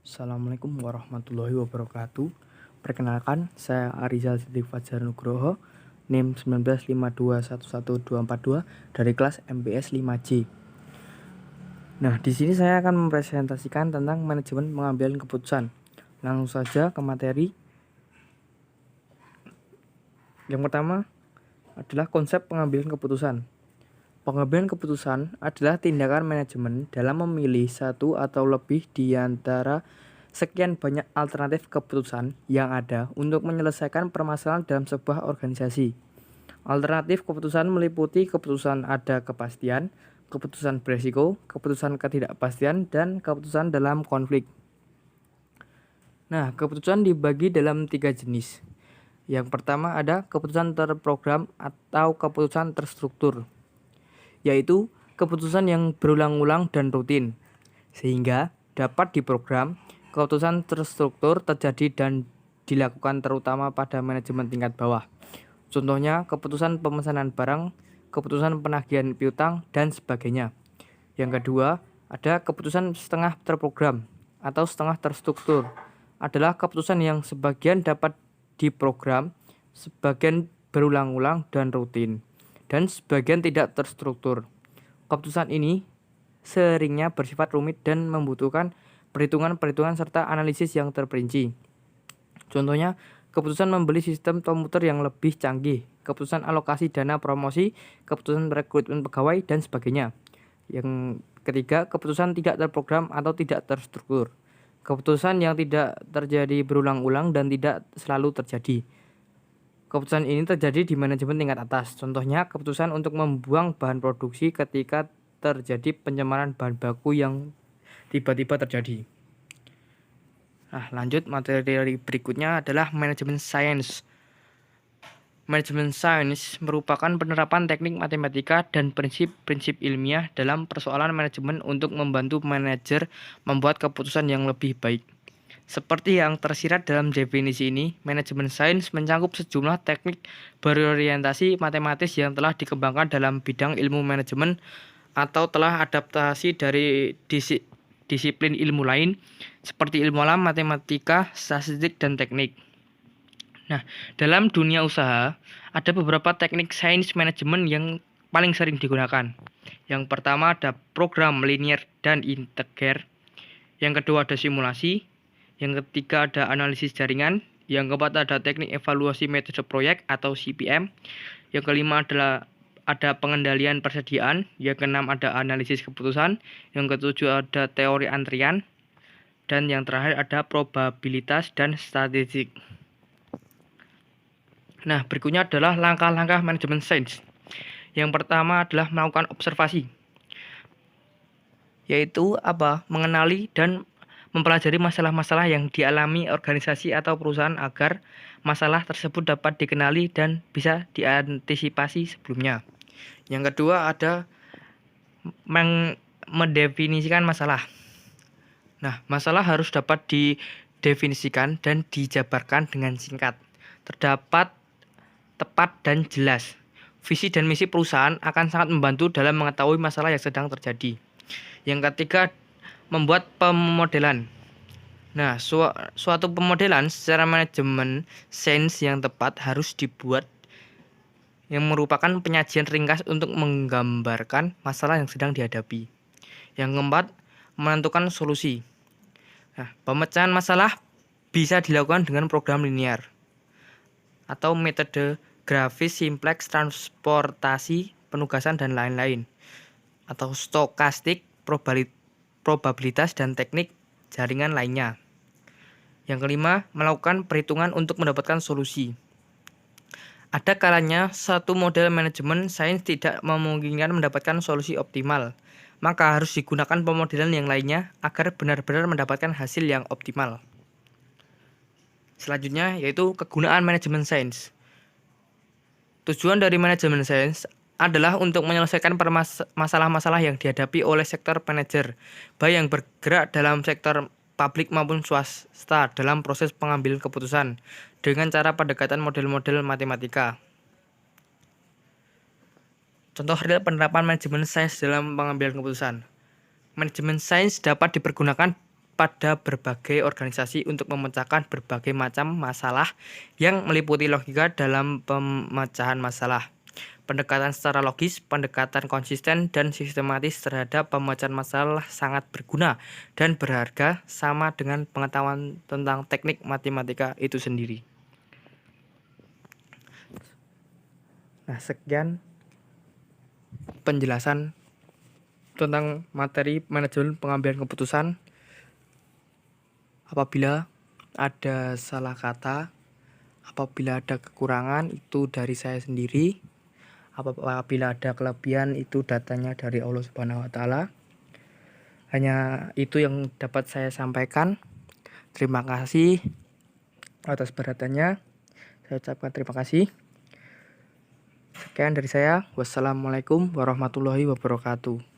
Assalamualaikum warahmatullahi wabarakatuh. Perkenalkan, saya Arizal Siddiq Fajar Nugroho, NIM 1952111242 dari kelas MPS 5C. Nah, di sini saya akan mempresentasikan tentang manajemen pengambilan keputusan. Langsung saja ke materi. Yang pertama adalah konsep pengambilan keputusan. Pengambilan keputusan adalah tindakan manajemen dalam memilih satu atau lebih di antara sekian banyak alternatif keputusan yang ada untuk menyelesaikan permasalahan dalam sebuah organisasi. Alternatif keputusan meliputi keputusan ada kepastian, keputusan beresiko, keputusan ketidakpastian, dan keputusan dalam konflik. Nah, keputusan dibagi dalam 3 jenis. Yang pertama ada keputusan terprogram atau keputusan terstruktur, yaitu keputusan yang berulang-ulang dan rutin, sehingga dapat diprogram. Keputusan terstruktur terjadi dan dilakukan terutama pada manajemen tingkat bawah. Contohnya keputusan pemesanan barang, keputusan penagihan piutang, dan sebagainya. Yang kedua, ada keputusan setengah terprogram atau setengah terstruktur. Adalah keputusan yang sebagian dapat diprogram, sebagian berulang-ulang dan rutin, dan sebagian tidak terstruktur. Keputusan ini seringnya bersifat rumit dan membutuhkan perhitungan-perhitungan serta analisis yang terperinci. Contohnya, keputusan membeli sistem komputer yang lebih canggih, keputusan alokasi dana promosi, keputusan rekrutmen pegawai, dan sebagainya. Yang ketiga, keputusan tidak terprogram atau tidak terstruktur. Keputusan yang tidak terjadi berulang-ulang dan tidak selalu terjadi. Keputusan ini terjadi di manajemen tingkat atas. Contohnya, keputusan untuk membuang bahan produksi ketika terjadi pencemaran bahan baku yang tiba-tiba terjadi. Nah, lanjut materi berikutnya adalah manajemen sains. Manajemen sains merupakan penerapan teknik matematika dan prinsip-prinsip ilmiah dalam persoalan manajemen untuk membantu manajer membuat keputusan yang lebih baik. Seperti yang tersirat dalam definisi ini, manajemen sains mencakup sejumlah teknik berorientasi matematis yang telah dikembangkan dalam bidang ilmu manajemen atau telah adaptasi dari disiplin ilmu lain seperti ilmu alam, matematika, statistik, dan teknik. Nah, dalam dunia usaha, ada beberapa teknik sains manajemen yang paling sering digunakan. Yang pertama ada program linear dan integer. Yang kedua ada simulasi. Yang ketiga ada analisis jaringan. Yang keempat ada teknik evaluasi metode proyek atau CPM. Yang kelima adalah ada pengendalian persediaan. Yang keenam ada analisis keputusan. Yang ketujuh ada teori antrian. Dan yang terakhir ada probabilitas dan statistik. Nah, berikutnya adalah langkah-langkah manajemen sains. Yang pertama adalah melakukan observasi, yaitu mengenali dan mempelajari masalah-masalah yang dialami organisasi atau perusahaan agar masalah tersebut dapat dikenali dan bisa diantisipasi sebelumnya. Yang kedua ada mendefinisikan masalah. Nah, masalah harus dapat didefinisikan dan dijabarkan dengan singkat, terdapat tepat dan jelas. Visi dan misi perusahaan akan sangat membantu dalam mengetahui masalah yang sedang terjadi. Yang ketiga, membuat pemodelan. Nah, suatu pemodelan secara manajemen sains yang tepat harus dibuat yang merupakan penyajian ringkas untuk menggambarkan masalah yang sedang dihadapi. Yang keempat, menentukan solusi. Nah, pemecahan masalah bisa dilakukan dengan program linear atau metode grafis simplex, transportasi, penugasan, dan lain-lain, atau stokastik, probabilitas, dan teknik jaringan lainnya. Yang kelima, melakukan perhitungan untuk mendapatkan solusi. Ada kalanya satu model manajemen sains tidak memungkinkan mendapatkan solusi optimal, maka harus digunakan pemodelan yang lainnya agar benar-benar mendapatkan hasil yang optimal. Selanjutnya yaitu kegunaan manajemen sains. Tujuan dari manajemen sains adalah untuk menyelesaikan masalah-masalah yang dihadapi oleh sektor manajer, baik yang bergerak dalam sektor publik maupun swasta dalam proses pengambilan keputusan dengan cara pendekatan model-model matematika. Contoh real penerapan manajemen sains dalam pengambilan keputusan. Manajemen sains dapat dipergunakan pada berbagai organisasi untuk memecahkan berbagai macam masalah yang meliputi logika dalam pemecahan masalah. Pendekatan secara logis, pendekatan konsisten dan sistematis terhadap pemecahan masalah sangat berguna dan berharga, sama dengan pengetahuan tentang teknik matematika itu sendiri. Nah, sekian penjelasan tentang materi manajemen pengambilan keputusan. Apabila ada salah kata, apabila ada kekurangan, itu dari saya sendiri. Apabila ada kelebihan, itu datanya dari Allah Subhanahu wa Ta'ala. Hanya itu yang dapat saya sampaikan. Terima kasih atas perhatiannya. Saya ucapkan terima kasih. Sekian dari saya. Wassalamualaikum warahmatullahi wabarakatuh.